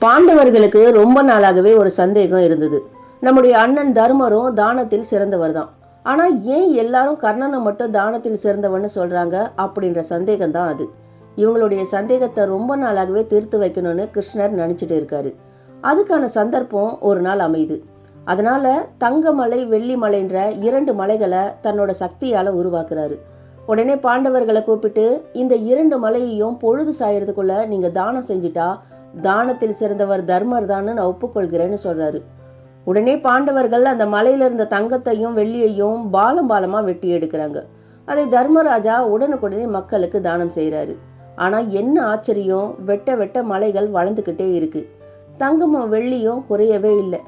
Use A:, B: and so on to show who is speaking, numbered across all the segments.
A: பாண்டவர்களுக்கு ரொம்ப நாளாகவே ஒரு சந்தேகம் இருந்தது. நம்முடைய அண்ணன் தர்மரும் தானத்தில் சிறந்தவர் தான். ஆனா ஏன் எல்லாரும் கர்ணனை மட்டும் தானத்தில் சிறந்தவன்னு சொல்றாங்க அப்படின்ற சந்தேகம் தான் அது. இவங்களுடைய சந்தேகத்தை ரொம்ப நாளாகவே தீர்த்து வைக்கணும்னு கிருஷ்ணர் நினைச்சிட்டு இருக்காரு. அதுக்கான சந்தர்ப்பம் ஒரு நாள் அமையுது. அதனால தங்கமலை வெள்ளிமலைன்ற 2 மலைகளை தன்னோட சக்தியால உருவாக்குறாரு. உடனே பாண்டவர்களை கூப்பிட்டு இந்த 2 மலையையும் பொழுது சாயறதுக்குள்ள நீங்க தானம் செஞ்சுட்டா தானத்தில் சிறந்தவர் தர்மர் தான்னு நான் ஒப்புக்கொள்கிறேன்னு சொல்றாரு. உடனே பாண்டவர்கள் அந்த மலையில இருந்த தங்கத்தையும் வெள்ளியையும் பாலம் பாலமா வெட்டி எடுக்கிறாங்க. அதை தர்மராஜா உடனுக்குடனே மக்களுக்கு தானம் செய்யறாரு. ஆனா என்ன ஆச்சரியம், வெட்ட வெட்ட மலைகள் வளர்ந்துகிட்டே இருக்கு. தங்கமும் வெள்ளியும் குறையவே இல்லை.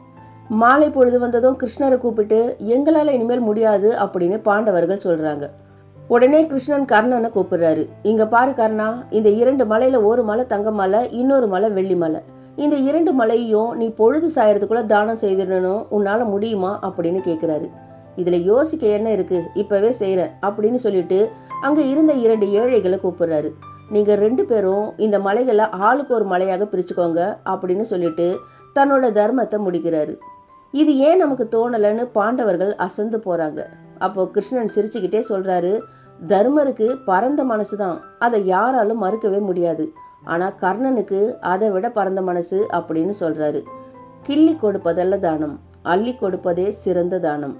A: மாலை பொழுது வந்ததும் கிருஷ்ணரை கூப்பிட்டு எங்களால இனிமேல் முடியாது அப்படின்னு பாண்டவர்கள் சொல்றாங்க. உடனே கிருஷ்ணன் கர்ணனை கூப்பிடுறாரு. இங்க பாரு கர்ணா, இந்த 2 மலையில ஒரு மலை தங்க மலை, இன்னொரு மலை வெள்ளி மலை. இந்த 2 மலையையும் நீ பொழுது சாயறதுக்குள்ள தானம் செய்திடணும், உன்னால முடியுமா அப்படின்னு கேட்கிறாரு. இதுல யோசிக்க என்ன இருக்கு, இப்பவே செய்யறேன் அப்படின்னு சொல்லிட்டு அங்க இருந்த 2 ஏழைகளை கூப்பிடுறாரு. நீங்க 2 பேரும் இந்த மலைகளை ஆளுக்கு ஒரு மலையாக பிரிச்சுக்கோங்க அப்படின்னு சொல்லிட்டு தன்னோட தர்மத்தை முடிக்கிறாரு. இது ஏன் நமக்கு தோணலன்னு பாண்டவர்கள் அசந்து போறாங்க. அப்போ கிருஷ்ணன் சிரிச்சுக்கிட்டே சொல்றாரு, தர்மருக்கு பரந்த மனசுதான், அதை யாராலும் மறுக்கவே முடியாது. ஆனா கர்ணனுக்கு அதை விட பரந்த மனசு அப்படின்னு சொல்றாரு. கிள்ளி கொடுப்பதல்ல தானம், அள்ளி கொடுப்பதே சிறந்த தானம்.